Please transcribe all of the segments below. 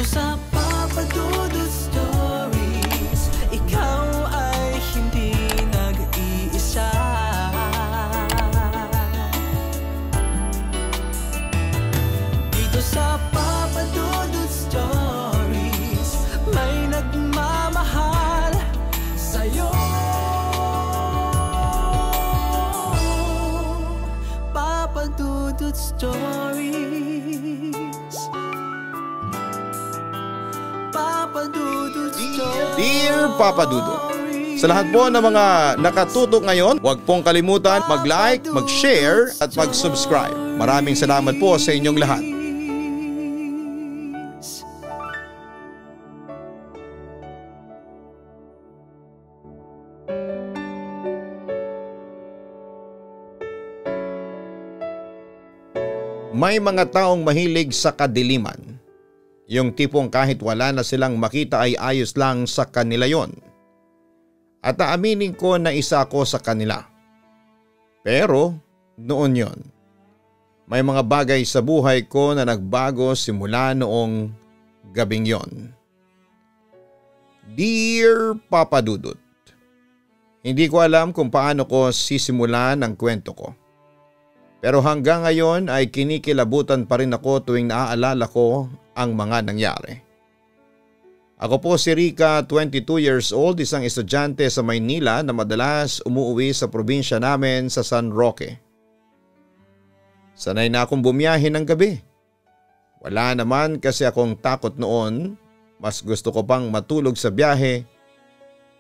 Dito sa Papa Dudut Stories, ikaw ay hindi nag-iisa. Dito sa Papa Dudut Stories, may nagmamahal sa'yo. Papa Dudut Stories. Papa Dudut Stories. Dear Papa Dudut, sa lahat po ng mga nakatutok ngayon, huwag pong kalimutan mag-like, mag-share at mag-subscribe. Maraming salamat po sa inyong lahat. May mga taong mahilig sa kadiliman. Yung tipong kahit wala na silang makita ay ayos lang sa kanila yon. At aaminin ko na isa ako sa kanila. Pero noon yon. May mga bagay sa buhay ko na nagbago simula noong gabing yon. Dear Papa Dudut, hindi ko alam kung paano ko sisimulan ang kwento ko. Pero hanggang ngayon ay kinikilabutan pa rin ako tuwing naaalala ko ang mga nangyari. Ako po si Rica, 22 years old, isang estudyante sa Maynila na madalas umuwi sa probinsya namin sa San Roque. Sanay na akong bumiyahe ng gabi. Wala naman kasi akong takot noon, mas gusto ko pang matulog sa biyahe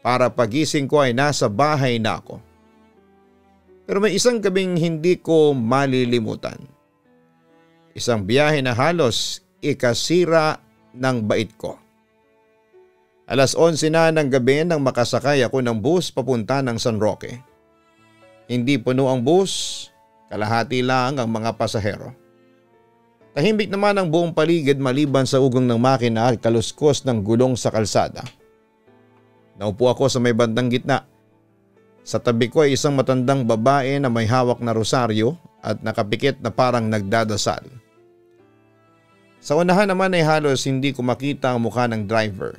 para pagising ko ay nasa bahay na ako. Pero may isang gabing hindi ko malilimutan. Isang biyahe na halos ikasira ng bait ko. Alas 11 na ng gabi nang makasakay ako ng bus papunta ng San Roque. Hindi puno ang bus, kalahati lang ang mga pasahero. Tahimik naman ang buong paligid maliban sa ugong ng makina at kaluskos ng gulong sa kalsada. Naupo ako sa may bandang gitna. Sa tabi ko ay isang matandang babae na may hawak na rosaryo at nakapikit na parang nagdadasal. Sa unahan naman ay halos hindi ko makita ang mukha ng driver.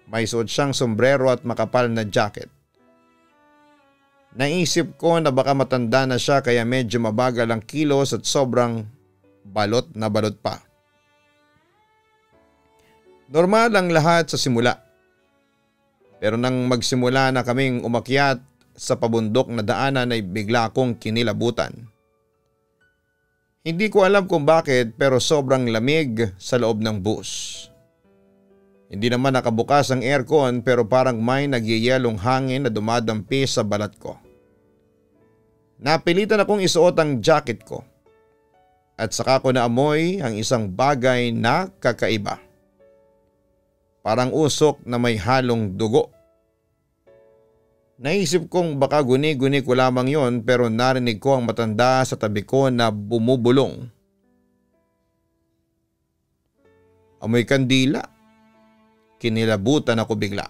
May suot siyang sombrero at makapal na jacket. Naisip ko na baka matanda na siya kaya medyo mabagal ang kilos at sobrang balot na balot pa. Normal ang lahat sa simula. Pero nang magsimula na kaming umakyat sa pabundok na daanan ay bigla akong kinilabutan. Hindi ko alam kung bakit pero sobrang lamig sa loob ng bus. Hindi naman nakabukas ang aircon pero parang may nagyayelong hangin na dumadampi sa balat ko. Napilitan akong isuot ang jacket ko at saka ko naamoy ang isang bagay na kakaiba. Parang usok na may halong dugo. Naisip kong baka guni-guni ko lamang yon pero narinig ko ang matanda sa tabi ko na bumubulong. Amoy kandila. Kinilabutan ako bigla.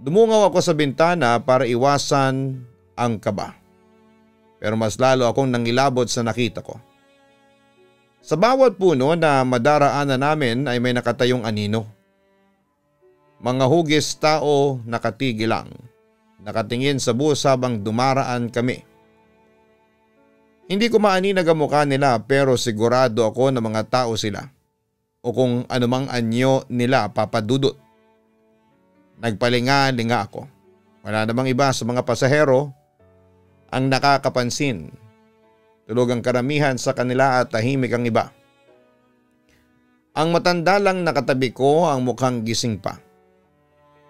Dumungaw ako sa bintana para iwasan ang kaba. Pero mas lalo akong nangilabot sa nakita ko. Sa bawat puno na madaraanan namin ay may nakatayong anino. Mga hugis tao nakatigil lang. Nakatingin sa bus habang dumaraan kami. Hindi ko maaninag ang mukha nila pero sigurado ako na mga tao sila. O kung anumang anyo nila, Papa Dudut. Nagpalinga-linga ako. Wala namang iba sa mga pasahero ang nakakapansin. Tulog ang karamihan sa kanila at tahimik ang iba. Ang matanda lang nakatabi ko ang mukhang gising pa.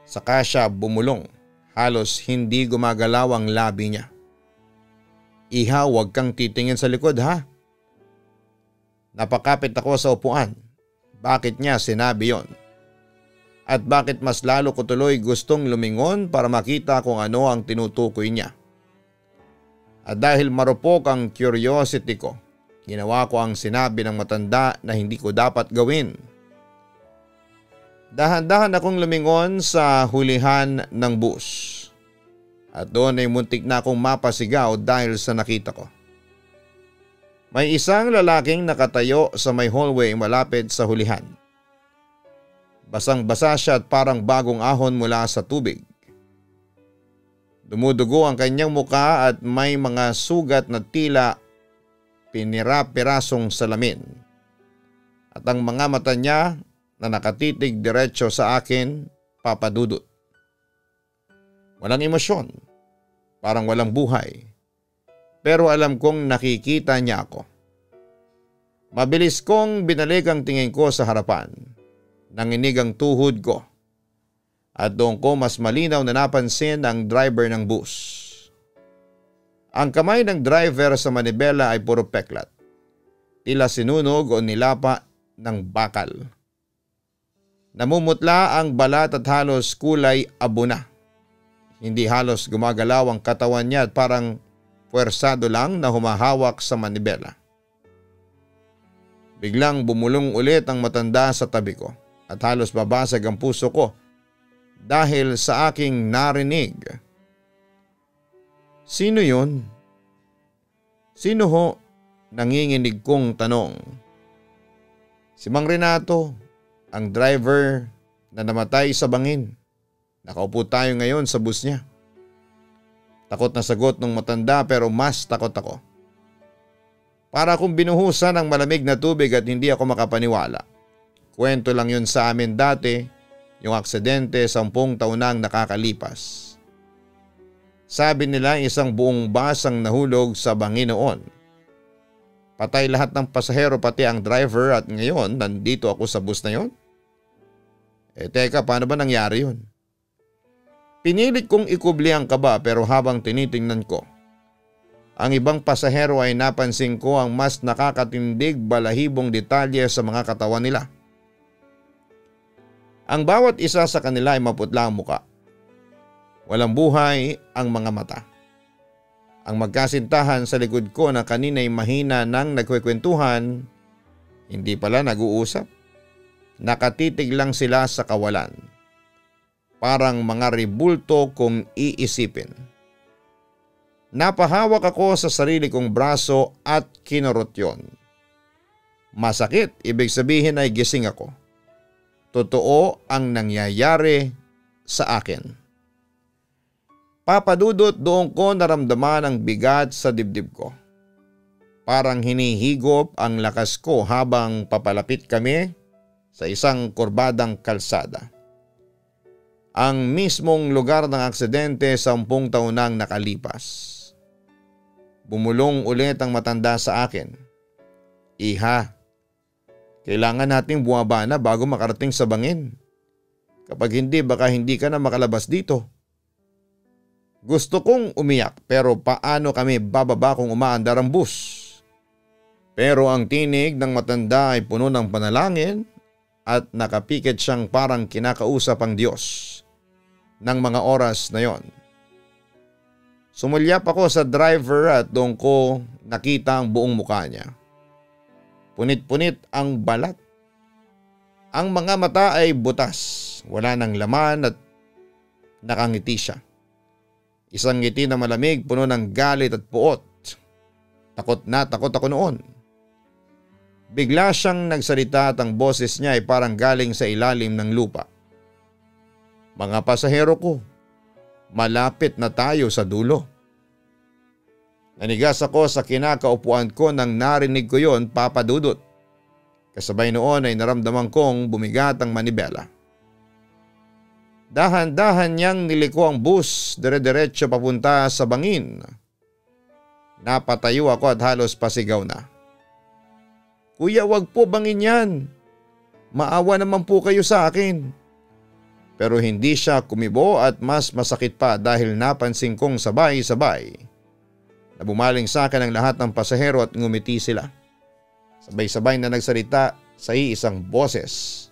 Saka siya bumulong. Halos hindi gumagalaw ang labi niya. Iha, huwag kang titingin sa likod ha. Napakapit ako sa upuan. Bakit niya sinabi yon? At bakit mas lalo ko tuloy gustong lumingon para makita kung ano ang tinutukoy niya? At dahil marupok ang curiosity ko, ginawa ko ang sinabi ng matanda na hindi ko dapat gawin. Dahan-dahan akong lumingon sa hulihan ng bus. At doon ay muntik na akong mapasigaw dahil sa nakita ko. May isang lalaking nakatayo sa may hallway malapit sa hulihan. Basang-basa siya at parang bagong ahon mula sa tubig. Dumudugo ang kanyang muka at may mga sugat na tila pinira-pirasong salamin. At ang mga mata niya na nakatitig diretso sa akin, Papa Dudut. Walang emosyon, parang walang buhay. Pero alam kong nakikita niya ako. Mabilis kong binalik ang tingin ko sa harapan. Nanginig ang tuhod ko. At doon ko mas malinaw na napansin ang driver ng bus. Ang kamay ng driver sa manibela ay puro peklat. Tila sinunog o nilapa ng bakal. Namumutla ang balat at halos kulay abo na. Hindi halos gumagalaw ang katawan niya at parang puwersado lang na humahawak sa manibela. Biglang bumulong ulit ang matanda sa tabi ko at halos babasag ang puso ko dahil sa aking narinig. Sino yun? Sino ho? Nanginginig kong tanong. Si Mang Renato, ang driver na namatay sa bangin. Nakaupo tayo ngayon sa bus niya. Takot na sagot ng matanda pero mas takot ako. Para akong binuhusan ng malamig na tubig at hindi ako makapaniwala. Kwento lang yun sa amin dati, yung aksidente 10 taon nang nakakalipas. Sabi nila isang buong bus ang nahulog sa bangin noon. Patay lahat ng pasahero pati ang driver at ngayon nandito ako sa bus na yon. Teka, paano ba nangyari yun? Pinilit kong ikubli ang kaba pero habang tinitingnan ko, ang ibang pasahero ay napansin ko ang mas nakakatindig balahibong detalye sa mga katawan nila. Ang bawat isa sa kanila ay maputla ang muka. Walang buhay ang mga mata. Ang magkasintahan sa likod ko na kanina'y mahina nang nagkwekwentuhan, hindi pala nag-uusap. Nakatitig lang sila sa kawalan. Parang mga ribulto kung iisipin. Napahawak ako sa sarili kong braso at kinurot yon. Masakit, ibig sabihin ay gising ako. Totoo ang nangyayari sa akin. Papadudot, doon ko naramdaman ang bigat sa dibdib ko. Parang hinihigop ang lakas ko habang papalapit kami sa isang kurbadang kalsada. Ang mismong lugar ng aksidente 10 taon nang nakalipas. Bumulong ulit ang matanda sa akin. Iha, kailangan nating bumaba na bago makarating sa bangin. Kapag hindi, baka hindi ka na makalabas dito. Gusto kong umiyak pero paano kami bababa kung umaandar ang bus? Pero ang tinig ng matanda ay puno ng panalangin at nakapikit siyang parang kinakausap ang Diyos ng mga oras na yon. Sumulyap ako sa driver at doon ko nakita ang buong mukha niya. Punit-punit ang balat. Ang mga mata ay butas, wala ng laman at nakangiti siya. Isang ngiti na malamig, puno ng galit at puot. Takot na takot ako noon. Bigla siyang nagsalita at ang boses niya ay parang galing sa ilalim ng lupa. Mga pasahero ko, malapit na tayo sa dulo. Nanigas ako sa kinakaupuan ko nang narinig ko yon, Papa Dudut. Kasabay noon ay naramdaman kong bumigat ang manibela. Dahan-dahan niyang niliko ang bus dire-diretso papunta sa bangin. Napatayo ako at halos pasigaw na. Kuya, wag po bangin yan. Maawa naman po kayo sa akin. Pero hindi siya kumibo at mas masakit pa dahil napansin kong sabay-sabay na bumaling sa akin ang lahat ng pasahero at ngumiti sila. Sabay-sabay na nagsalita sa iisang boses.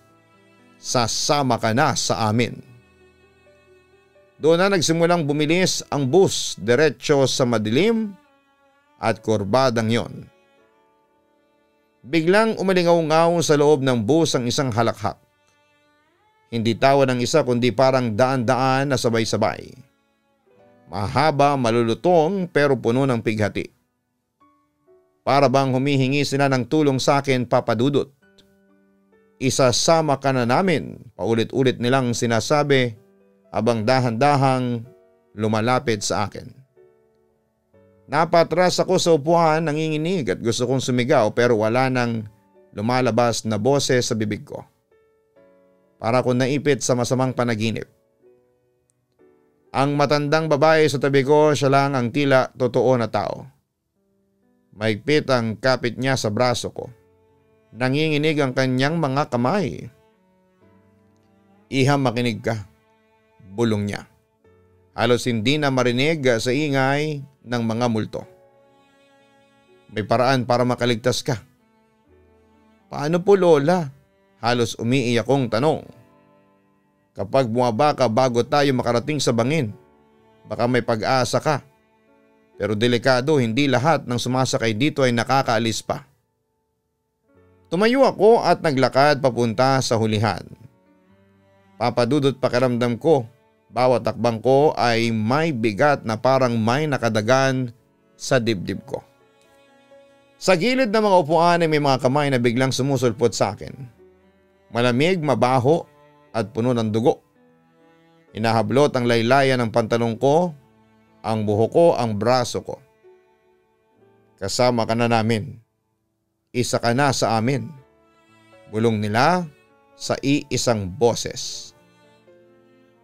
Sasama ka na sa amin. Doon na nagsimulang bumilis ang bus diretso sa madilim at kurbadang yon. Biglang umalingaw-ngaw sa loob ng bus ang isang halakhak. Hindi tawa ng isa kundi parang daan-daan na sabay-sabay. Mahaba, malulutong pero puno ng pighati. Para bang humihingi sila ng tulong sa akin, Papa Dudut. isasama ka na namin, paulit-ulit nilang sinasabi habang dahan-dahang lumalapit sa akin. Napatras ako sa upuan, nanginginig at gusto kong sumigaw pero wala nang lumalabas na boses sa bibig ko. Para akong naipit sa masamang panaginip. Ang matandang babae sa tabi ko, siya lang ang tila totoo na tao. Maigpit ang kapit niya sa braso ko. Nanginginig ang kanyang mga kamay. Iha, makinig ka. Bulong niya. Halos hindi na marinig sa ingay ng mga multo. May paraan para makaligtas ka. Paano po, Lola? Halos umiiyak kong tanong. Kapag bumaba ka bago tayo makarating sa bangin, baka may pag-asa ka. Pero delikado, hindi lahat ng sumasakay dito ay nakakaalis pa. Tumayo ako at naglakad papunta sa hulihan. Papadudot pakiramdam ko, bawat takbang ko ay may bigat na parang may nakadagan sa dibdib ko. Sa gilid ng mga upuan ay may mga kamay na biglang sumusulpot sa akin. Malamig, mabaho at puno ng dugo. Inahablot ang laylayan ng pantalong ko, ang buhok ko, ang braso ko. Kasama ka na namin. Isa ka na sa amin. Bulong nila sa iisang boses.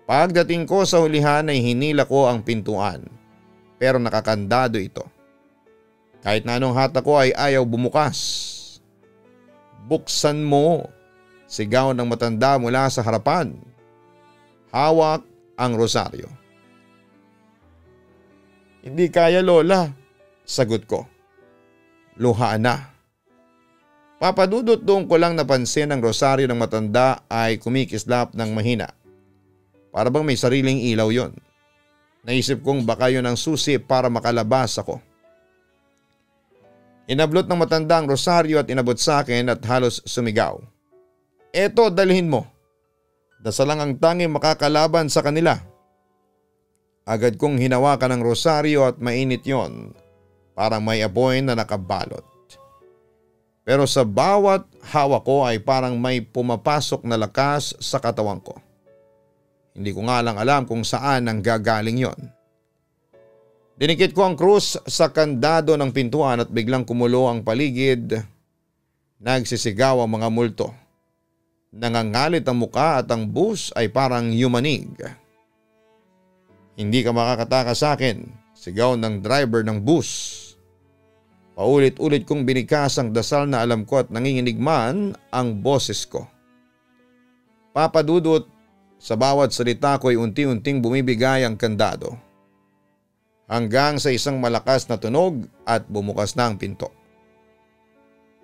Pagdating ko sa hulihan ay hinila ko ang pintuan, pero nakakandado ito. Kahit na anong hata ko ay ayaw bumukas. Buksan mo, sigaw ng matanda mula sa harapan. Hawak ang rosaryo. Hindi kaya, Lola, sagot ko. Luha na. Papadudot doon ko lang napansin ang rosaryo ng matanda ay kumikislap ng mahina. Para bang may sariling ilaw yon. Naisip kong baka yun ang susi para makalabas ako. Inablot ng matanda ang rosaryo at inabot sa akin at halos sumigaw. Eto, dalhin mo. Dasal lang ang tanging makakalaban sa kanila. Agad kong hinawakan ng rosaryo at mainit yon. Parang may apoy na nakabalot. Pero sa bawat hawak ko ay parang may pumapasok na lakas sa katawan ko. Hindi ko nga lang alam kung saan ang gagaling yon. Dinikit ko ang krus sa kandado ng pintuan at biglang kumulo ang paligid. Nagsisigaw ang mga multo. Nangangalit ang muka at ang bus ay parang yumanig. Hindi ka makakataka sa akin, sigaw ng driver ng bus. Paulit-ulit kong binikas ang dasal na alam ko at nanginginig man ang boses ko. Papadudot, sa bawat salita ko ay unti-unting bumibigay ang kandado. Hanggang sa isang malakas na tunog at bumukas na ang pinto.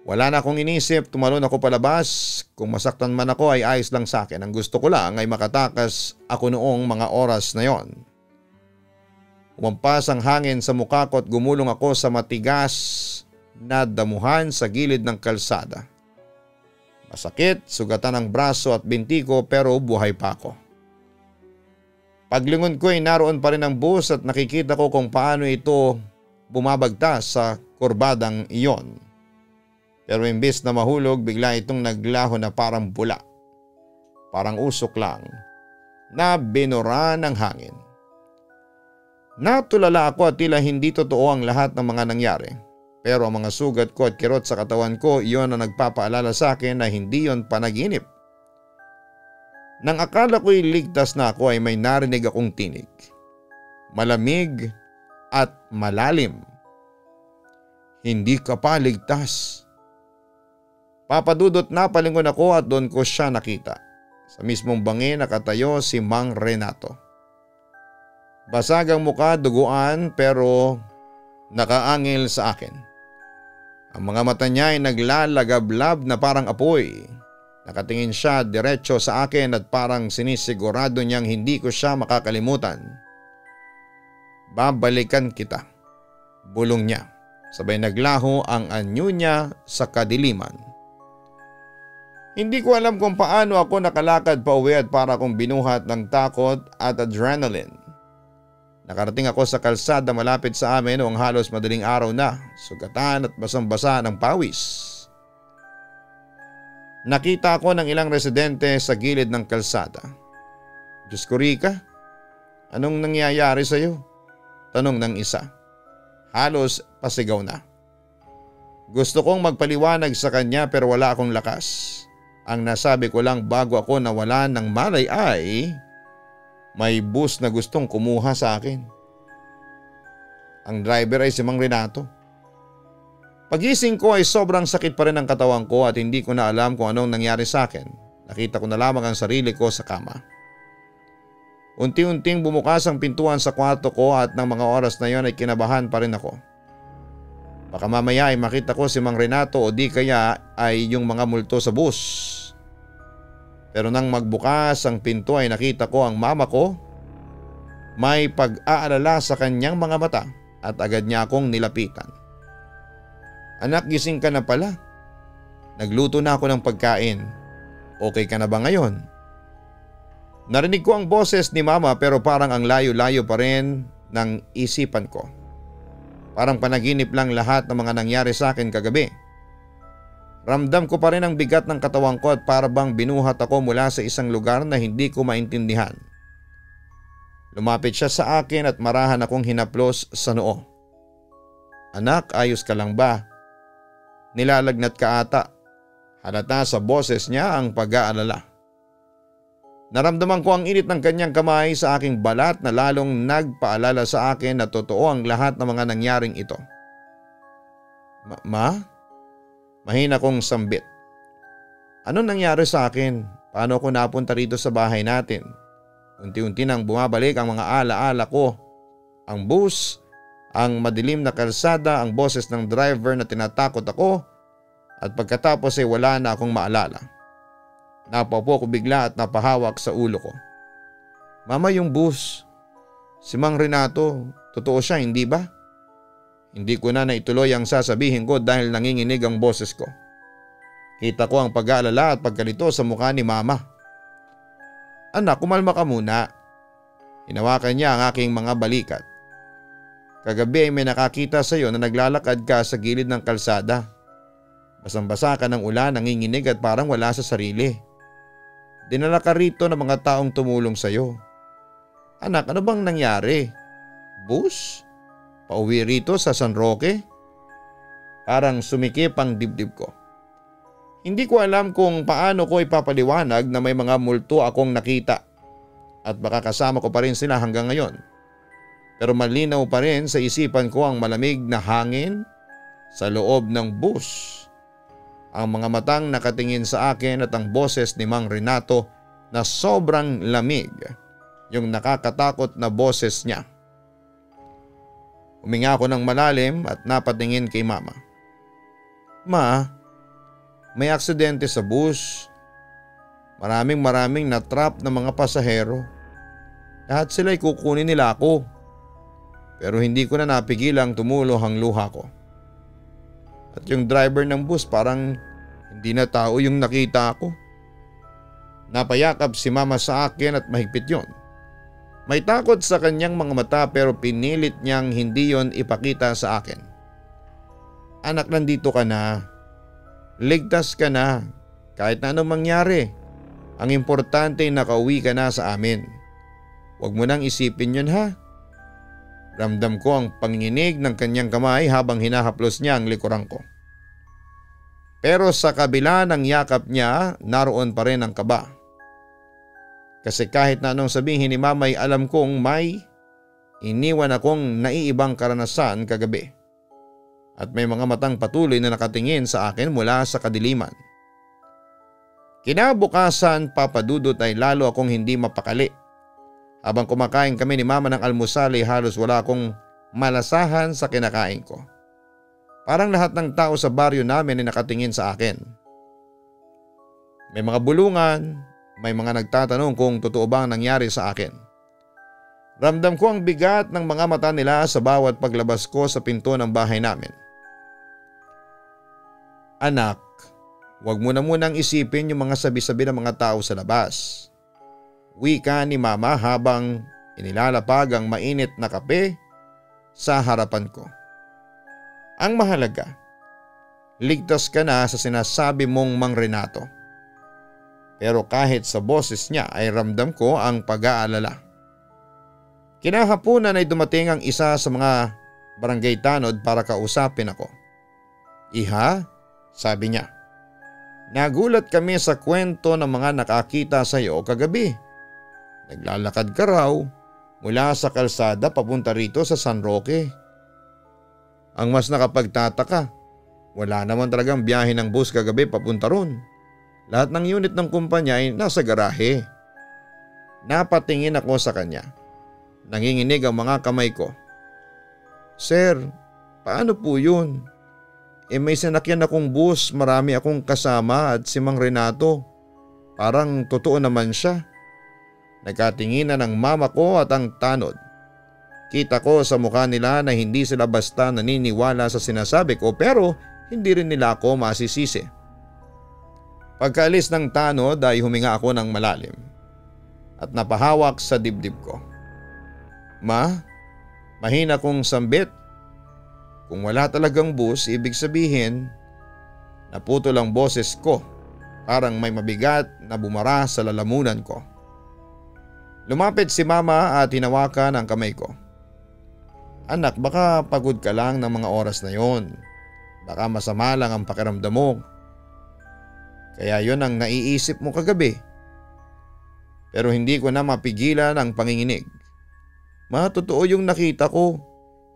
Wala na akong inisip, tumalon ako palabas. Kung masaktan man ako ay ayos lang sa akin. Ang gusto ko lang ay makatakas ako noong mga oras na yon. Umampas ang hangin sa mukha ko at gumulong ako sa matigas na damuhan sa gilid ng kalsada. Masakit, sugatan ang braso at binti ko pero buhay pa ako. Paglingon ko ay naroon pa rin ang bus at nakikita ko kung paano ito bumabagtas sa kurbadang iyon. Pero imbis na mahulog, bigla itong naglaho na parang bula. Parang usok lang na binura ng hangin. Natulala ako at tila hindi totoo ang lahat ng mga nangyari. Pero ang mga sugat ko at kirot sa katawan ko, iyon ang nagpapaalala sa akin na hindi yon panaginip. Nang akala ko'y ligtas na ako ay may narinig akong tinig. Malamig at malalim. Hindi ka pa ligtas. Papadudot na palingon ako at doon ko siya nakita. Sa mismong bangin nakatayo si Mang Renato. Basag ang muka, duguan pero nakaangil sa akin. Ang mga mata niya ay naglalagablab na parang apoy. Nakatingin siya diretso sa akin at parang sinisigurado niyang hindi ko siya makakalimutan. Babalikan kita, bulong niya. Sabay naglaho ang anyo niya sa kadiliman. Hindi ko alam kung paano ako nakalakad pa uwi at para akong binuhat ng takot at adrenaline. Nakarating ako sa kalsada malapit sa amin noong halos madaling araw na, sugatan at basang-basa ng pawis. Nakita ko ng ilang residente sa gilid ng kalsada. Diyos ko, Rika, anong nangyayari sa iyo? Tanong ng isa. Halos pasigaw na. Gusto kong magpaliwanag sa kanya pero wala akong lakas. Ang nasabi ko lang bago ako nawalan ng malay ay may bus na gustong kumuha sa akin. Ang driver ay si Mang Renato. Pagising ko ay sobrang sakit pa rin ang katawan ko at hindi ko na alam kung anong nangyari sa akin. Nakita ko na lamang ang sarili ko sa kama. Unti-unting bumukas ang pintuan sa kwarto ko at ng mga oras na yon ay kinabahan pa rin ako. Baka mamaya ay makita ko si Mang Renato o di kaya ay yung mga multo sa bus. Pero nang magbukas ang pinto ay nakita ko ang mama ko. May pag-aalala sa kanyang mga mata at agad niya akong nilapitan. Anak, gising ka na pala. Nagluto na ako ng pagkain. Okay ka na ba ngayon? Narinig ko ang boses ni mama pero parang ang layo-layo pa rin ng isipan ko. Parang panaginip lang lahat ng mga nangyari sa akin kagabi. Ramdam ko pa rin ang bigat ng katawan ko at para bang binuhat ako mula sa isang lugar na hindi ko maintindihan. Lumapit siya sa akin at marahan akong hinaplos sa noo. Anak, ayos ka lang ba? Nilalagnat ka ata. Halata sa boses niya ang pag-aalala. Naramdaman ko ang init ng kanyang kamay sa aking balat na lalong nagpaalala sa akin na totoo ang lahat ng mga nangyaring ito. Ma? Mahina kong sambit. Ano nangyari sa akin? Paano ako napunta rito sa bahay natin? Unti-unti nang bumabalik ang mga alaala ko. Ang bus, ang madilim na kalsada, ang boses ng driver na tinatakot ako at pagkatapos ay wala na akong maalala. Napaupo ko bigla at napahawak sa ulo ko. Mama, yung bus. Si Mang Renato, totoo siya hindi ba? Hindi ko na naituloy ang sasabihin ko dahil nanginginig ang boses ko. Kita ko ang pag-aalala at pagkalito sa mukha ni mama. Anak, kumalma ka muna. Hinawakan niya ang aking mga balikat. Kagabi ay may nakakita sa iyo na naglalakad ka sa gilid ng kalsada. Basang-basa ka ng ulan, nanginginig at parang wala sa sarili. Dinala ka rito ng mga taong tumulong sa iyo. Anak, ano bang nangyari? Bus? Pauwi rito sa San Roque? Parang sumikip ang dibdib ko. Hindi ko alam kung paano ko ipapaliwanag na may mga multo akong nakita at baka kasama ko pa rin sila hanggang ngayon. Pero malinaw pa rin sa isipan ko ang malamig na hangin sa loob ng bus. Ang mga matang nakatingin sa akin at ang boses ni Mang Renato na sobrang lamig, yung nakakatakot na boses niya. Huminga ako ng malalim at napatingin kay mama. Ma, may aksidente sa bus. Maraming na-trap na mga pasahero. Lahat sila'y kukunin nila ako. Pero hindi ko na napigilang tumulo ang luha ko. At yung driver ng bus parang hindi na tao yung nakita ko. Napayakap si mama sa akin at mahigpit yon. May takot sa kanyang mga mata pero pinilit niyang hindi yon ipakita sa akin. Anak, nandito ka na. Ligtas ka na. Kahit na anong mangyari. Ang importante ay nakauwi ka na sa amin. Huwag mo nang isipin yun ha. Ramdam ko ang panginginig ng kanyang kamay habang hinahaplos niya ang likuran ko. Pero sa kabila ng yakap niya, naroon pa rin ang kaba. Kasi kahit na anong sabihin ni mama ay alam kong may iniwan akong naiibang karanasan kagabi. At may mga matang patuloy na nakatingin sa akin mula sa kadiliman. Kinabukasan, Papa Dudut, ay lalo akong hindi mapakali. Habang kumakain kami ni mama ng almusal ay halos wala akong malasahan sa kinakain ko. Parang lahat ng tao sa baryo namin ay nakatingin sa akin. May mga bulungan, may mga nagtatanong kung totoo ba ang nangyari sa akin. Ramdam ko ang bigat ng mga mata nila sa bawat paglabas ko sa pinto ng bahay namin. Anak, huwag mo na munang isipin yung mga sabi-sabi ng mga tao sa labas. Wika ni mama habang inilalapag ang mainit na kape sa harapan ko. Ang mahalaga, ligtas ka na sa sinasabi mong Mang Renato. pero kahit sa boses niya ay ramdam ko ang pag-aalala. Kinahaponan ay dumating ang isa sa mga barangay tanod para kausapin ako. "Iha?" sabi niya. "Nagulat kami sa kwento ng mga nakakita sa iyo kagabi. Naglalakad ka raw mula sa kalsada papunta rito sa San Roque. Ang mas nakapagtataka, wala naman talagang biyahe ng bus kagabi papunta ron. Lahat ng unit ng kumpanya ay nasa garahe." Napatingin ako sa kanya. Nanginginig ang mga kamay ko. "Sir, paano po yun? May sinakyan akong bus, marami akong kasama at si Mang Renato. Parang totoo naman siya." Nagkatinginan ang mama ko at ang tanod. Kita ko sa mukha nila na hindi sila basta naniniwala sa sinasabi ko pero hindi rin nila ako masisisi. Pagkaalis ng tanod ay huminga ako ng malalim at napahawak sa dibdib ko. "Ma, mahina kong sambit. Kung wala talagang bus, ibig sabihin naputol ang boses ko, parang may mabigat na bumara sa lalamunan ko." Lumapit si mama at hinawakan ang kamay ko. "Anak, baka pagod ka lang ng mga oras na yon. Baka masama lang ang pakiramdam mo. Kaya yon ang naiisip mo kagabi." Pero hindi ko na mapigilan ang panginginig. "Ma, totoo yung nakita ko.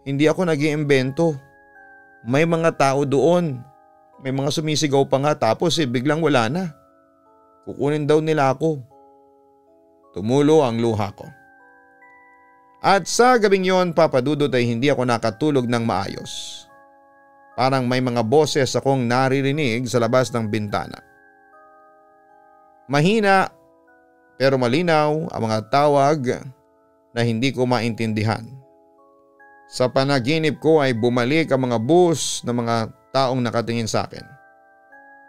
Hindi ako nag-iimbento. May mga tao doon. May mga sumisigaw pa nga tapos biglang wala na. Kukunin daw nila ako." Tumulo ang luha ko. At sa gabing yon, Papa Dudut, ay hindi ako nakatulog ng maayos. Parang may mga boses akong naririnig sa labas ng bintana. Mahina pero malinaw ang mga tawag na hindi ko maintindihan. Sa panaginip ko ay bumalik ang mga bus ng mga taong nakatingin sa akin.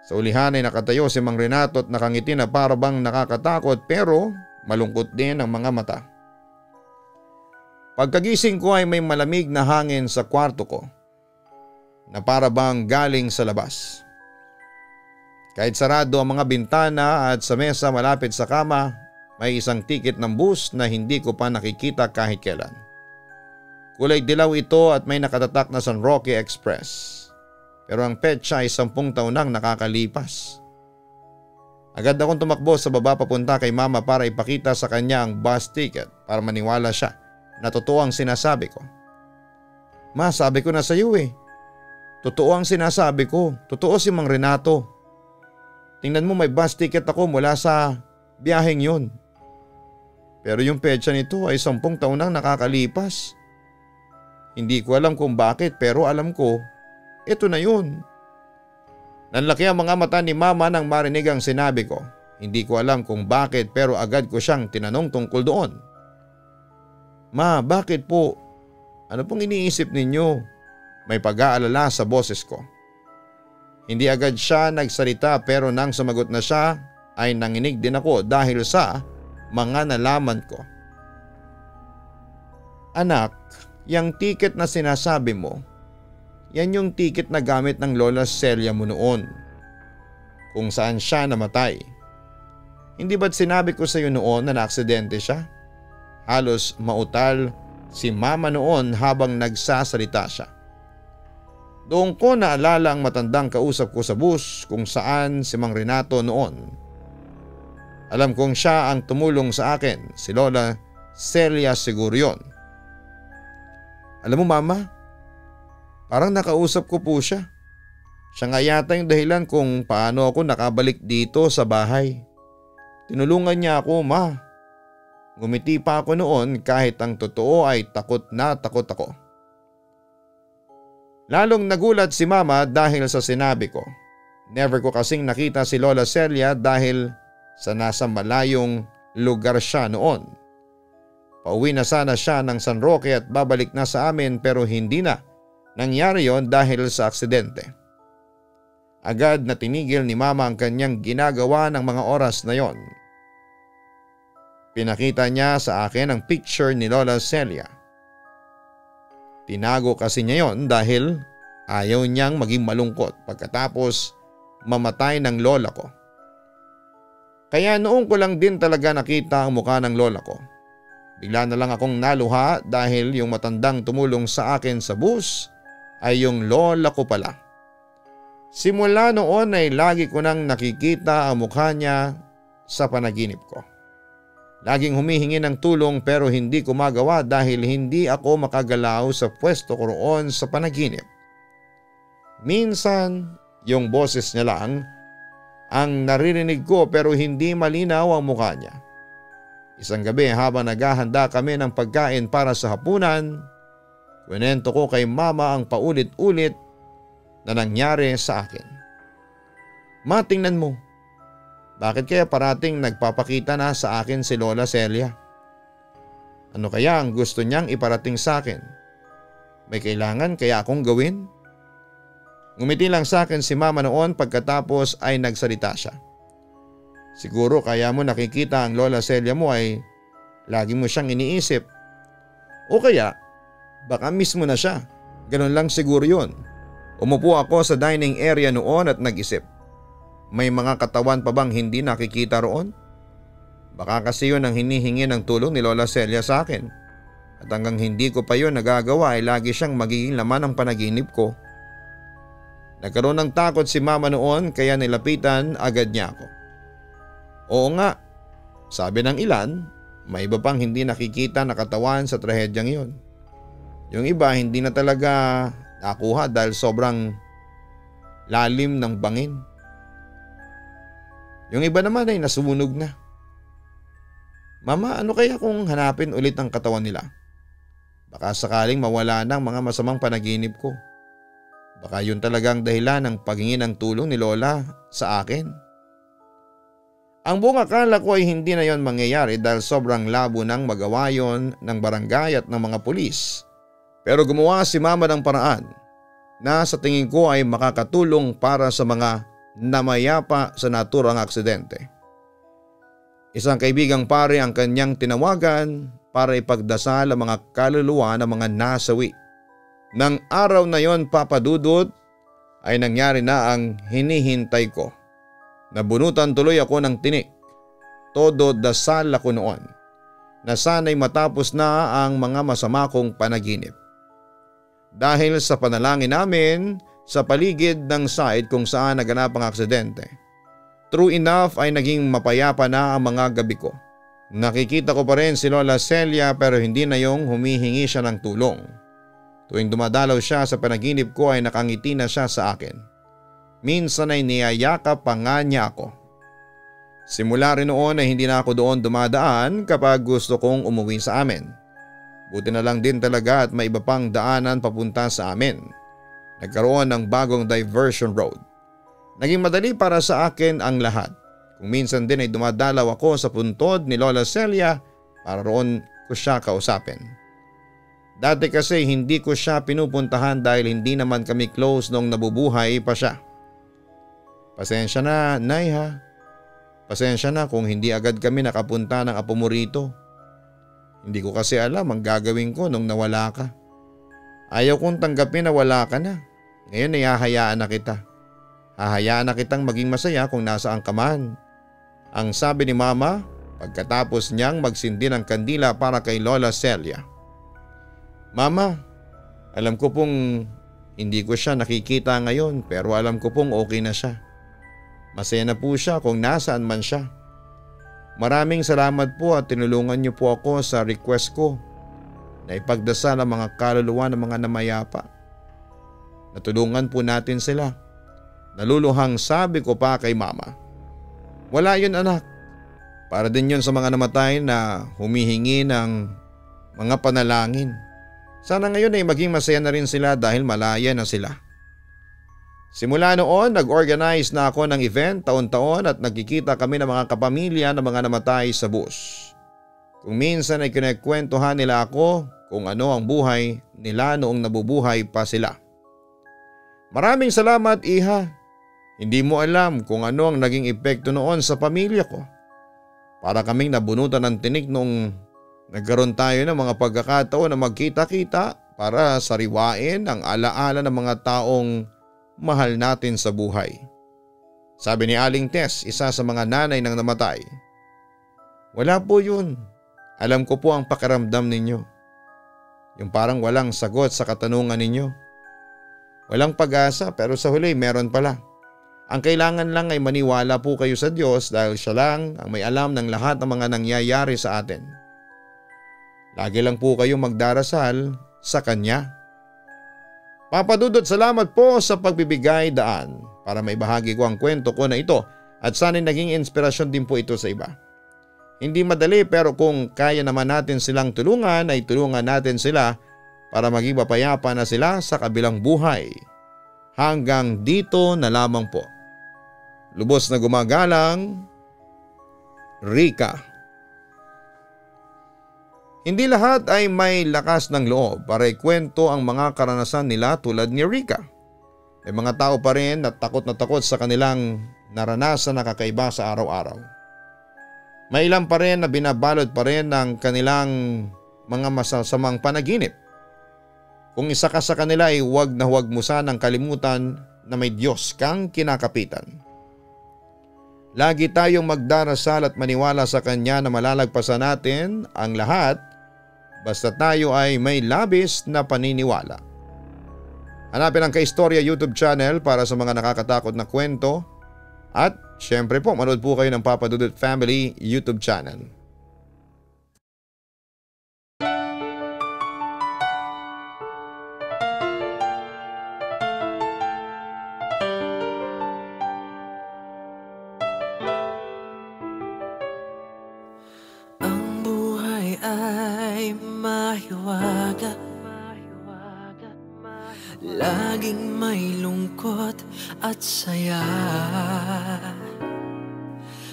Sa ulihan ay nakatayo si Mang Renato at nakangiti na para bang nakakatakot pero malungkot din ang mga mata. Pagkagising ko ay may malamig na hangin sa kwarto ko na para bang galing sa labas. Kahit sarado ang mga bintana at sa mesa malapit sa kama, may isang tiket ng bus na hindi ko pa nakikita kahit kailan. Kulay dilaw ito at may nakatatak na San Roque Express. Pero ang petsa ay 10 taon nang nakakalipas. Agad akong tumakbo sa baba papunta kay mama para ipakita sa kanya ang bus ticket para maniwala siya na totoo ang sinasabi ko. "Ma, sabi ko na sa iyo eh. Totoo ang sinasabi ko. Totoo si Mang Renato. Tingnan mo, may bus ticket ako mula sa biyaheng yun. Pero yung petsa nito ay 10 taon nang nakakalipas. Hindi ko alam kung bakit pero alam ko, ito na yun." Nanlaki ang mga mata ni mama nang marinig ang sinabi ko. Hindi ko alam kung bakit pero agad ko siyang tinanong tungkol doon. "Ma, bakit po? Ano pong iniisip ninyo?" May pag-aalala sa boses ko. Hindi agad siya nagsalita pero nang sumagot na siya ay nanginig din ako dahil sa mga nalaman ko. "Anak, yung ticket na sinasabi mo, yan yung ticket na gamit ng Lola Celia mo noon. Kung saan siya namatay. Hindi ba't sinabi ko sa iyo noon na naaksidente siya?" Halos mautal si mama noon habang nagsasalita siya. Doon ko naalala ang matandang kausap ko sa bus kung saan si Mang Renato noon. Alam kong siya ang tumulong sa akin, si Lola Celia siguro yun. Alam mo mama, parang nakausap ko po siya. Siya nga yata yung dahilan kung paano ako nakabalik dito sa bahay. Tinulungan niya ako, ma. Ngumiti pa ako noon kahit ang totoo ay takot na takot ako. Lalong nagulat si mama dahil sa sinabi ko. Never ko kasing nakita si Lola Celia dahil sa nasa malayong lugar siya noon. Pauwi na sana siya ng San Roque at babalik na sa amin pero hindi na nangyari yon dahil sa aksidente. Agad na tinigil ni mama ang kanyang ginagawa ng mga oras na yon. Pinakita niya sa akin ang picture ni Lola Celia. Tinago kasi niya yon dahil ayaw niyang maging malungkot pagkatapos mamatay ng lola ko. Kaya noong ko lang din talaga nakita ang mukha ng lola ko. Bigla na lang akong naluha dahil yung matandang tumulong sa akin sa bus ay yung lola ko pala. Simula noon ay lagi ko nang nakikita ang mukha niya sa panaginip ko. Laging humihingi ng tulong pero hindi ko magawa dahil hindi ako makagalaw sa pwesto ko roon sa panaginip. Minsan, yung boses niya lang ang naririnig ko pero hindi malinaw ang mukha niya. Isang gabi habang naghahanda kami ng pagkain para sa hapunan, kwento ko kay mama ang paulit-ulit na nangyari sa akin. Ma, tingnan mo. Bakit kaya parating nagpapakita na sa akin si Lola Celia? Ano kaya ang gusto niyang iparating sa akin? May kailangan kaya akong gawin? Ngumiti lang sa akin si mama noon pagkatapos ay nagsalita siya. Siguro kaya mo nakikita ang Lola Celia mo ay lagi mo siyang iniisip. O kaya baka mismo na siya. Ganun lang siguro yun. Umupo ako sa dining area noon at nag-isip. May mga katawan pa bang hindi nakikita roon? Baka kasi yun ang hinihingi ng tulong ni Lola Celia sa akin. At hanggang hindi ko pa yun nagagawa ay lagi siyang magiging laman ng panaginip ko. Nagkaroon ng takot si mama noon kaya nilapitan agad niya ako. Oo nga, sabi ng ilan, may iba pang hindi nakikita na katawan sa trahedyang iyon. Yung iba hindi na talaga nakuha dahil sobrang lalim ng bangin. Yung iba naman ay nasunog na. Mama, ano kaya kung hanapin ulit ang katawan nila? Baka sakaling mawala ng mga masamang panaginip ko. Baka yun talagang dahilan ng paghingi ng tulong ni Lola sa akin. Ang buong akala ko ay hindi na yon mangyayari dahil sobrang labo ng magawa yon ng barangay at ng mga pulis. Pero gumawa si mama ng paraan na sa tingin ko ay makakatulong para sa mga namayapa sa naturang aksidente. Isang kaibigang pare ang kanyang tinawagan para ipagdasal ang mga kaluluwa ng mga nasawi. Nang araw na yon, Papa Dudut, ay nangyari na ang hinihintay ko. Nabunutan tuloy ako ng tinik. Todo dasal ako noon na sana'y matapos na ang mga masama kong panaginip. Dahil sa panalangin namin sa paligid ng site kung saan naganap ang aksidente. True enough ay naging mapayapa na ang mga gabi ko. Nakikita ko pa rin si Lola Celia pero hindi na yung humihingi siya ng tulong. Tuwing dumadalaw siya sa panaginip ko ay nakangiti na siya sa akin. Minsan ay niyayakap pa nga niya ako. Simula rin noon ay hindi na ako doon dumadaan kapag gusto kong umuwi sa amin. Buti na lang din talaga at may iba pang daanan papunta sa amin. Nagkaroon ng bagong diversion road. Naging madali para sa akin ang lahat. Kung minsan din ay dumadalaw ako sa puntod ni Lola Celia para roon ko siya kausapin. Dati kasi hindi ko siya pinupuntahan dahil hindi naman kami close nung nabubuhay pa siya. Pasensya na, Nay ha. Pasensya na kung hindi agad kami nakapunta ng apo mo rito. Hindi ko kasi alam ang gagawin ko nung nawala ka. Ayaw kong tanggapin na wala ka na. Ngayon ay hahayaan na kita. Hahayaan na kitang maging masaya kung nasaan ka man. Ang sabi ni Mama pagkatapos niyang magsindi ng kandila para kay Lola Celia. Mama, alam ko pong hindi ko siya nakikita ngayon pero alam ko pong okay na siya. Masaya na po siya kung nasaan man siya. Maraming salamat po at tinulungan niyo po ako sa request ko na ipagdasal ang mga kaluluwa ng mga namayapa. Natulungan po natin sila. Naluluhang sabi ko pa kay Mama. Wala yun anak. Para din yun sa mga namatay na humihingi ng mga panalangin. Sana ngayon ay maging masaya na rin sila dahil malaya na sila. Simula noon, nag-organize na ako ng event taon-taon at nagkikita kami ng mga kapamilya ng mga namatay sa bus. Kung minsan ay kinekwentuhan nila ako kung ano ang buhay nila noong nabubuhay pa sila. Maraming salamat, Iha. Hindi mo alam kung ano ang naging epekto noon sa pamilya ko. Para kaming nabunutan ng tinik noong nagkaroon tayo ng mga pagkakataon na magkita-kita para sariwain ang alaala ng mga taong mahal natin sa buhay. Sabi ni Aling Tess, isa sa mga nanay ng namatay. Wala po yun. Alam ko po ang pakiramdam ninyo. Yung parang walang sagot sa katanungan ninyo. Walang pag-asa pero sa huli meron pala. Ang kailangan lang ay maniwala po kayo sa Diyos dahil siya lang ang may alam ng lahat ng mga nangyayari sa atin. Lagi lang po kayong magdarasal sa Kanya. Papa Dudut, salamat po sa pagbibigay daan para may bahagi ko ang kwento ko na ito at sana'y naging inspirasyon din po ito sa iba. Hindi madali pero kung kaya naman natin silang tulungan ay tulungan natin sila para maging mapayapa na sila sa kabilang buhay. Hanggang dito na lamang po. Lubos na gumagalang, Rika. Hindi lahat ay may lakas ng loob para ikwento ang mga karanasan nila tulad ni Rika. May mga tao pa rin na takot sa kanilang naranasan na kakaiba sa araw-araw. May ilan pa rin na binabalot pa rin ng kanilang mga masasamang panaginip. Kung isa ka sa kanila ay huwag na huwag mo sanang kalimutan na may Diyos kang kinakapitan. Lagi tayong magdarasal at maniwala sa Kanya na malalagpasan natin ang lahat basta tayo ay may labis na paniniwala. Hanapin ang Kaistorya YouTube channel para sa mga nakakatakot na kwento at syempre po manood po kayo ng Papa Dudut Family YouTube channel. Mahiwaga, laging may lungkot at saya.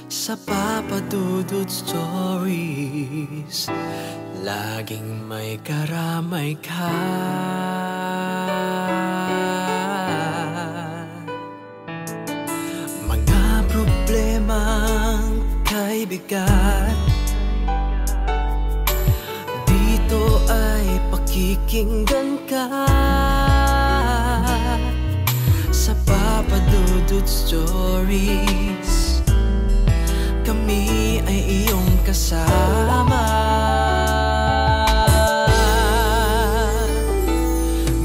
Sa Papa Dudut Stories, laging may karamay ka. Mga problemang kaibigan, ito ay pakikinggan ka. Sa Papa Dudut Stories, kami ay iyong kasama.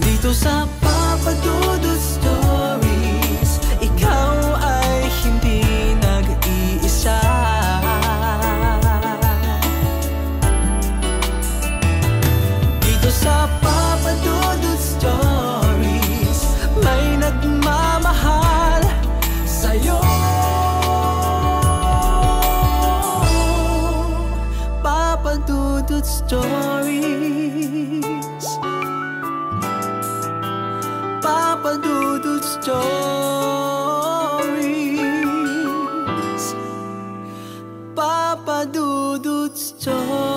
Dito sa Papa Dudut Stories, ikaw ay hindi nag-iisa. Sa Papa Dudut Stories, may nagmamahal sa'yo. Papa Dudut Stories, Papa Dudut Stories, Papa Dudut Stories.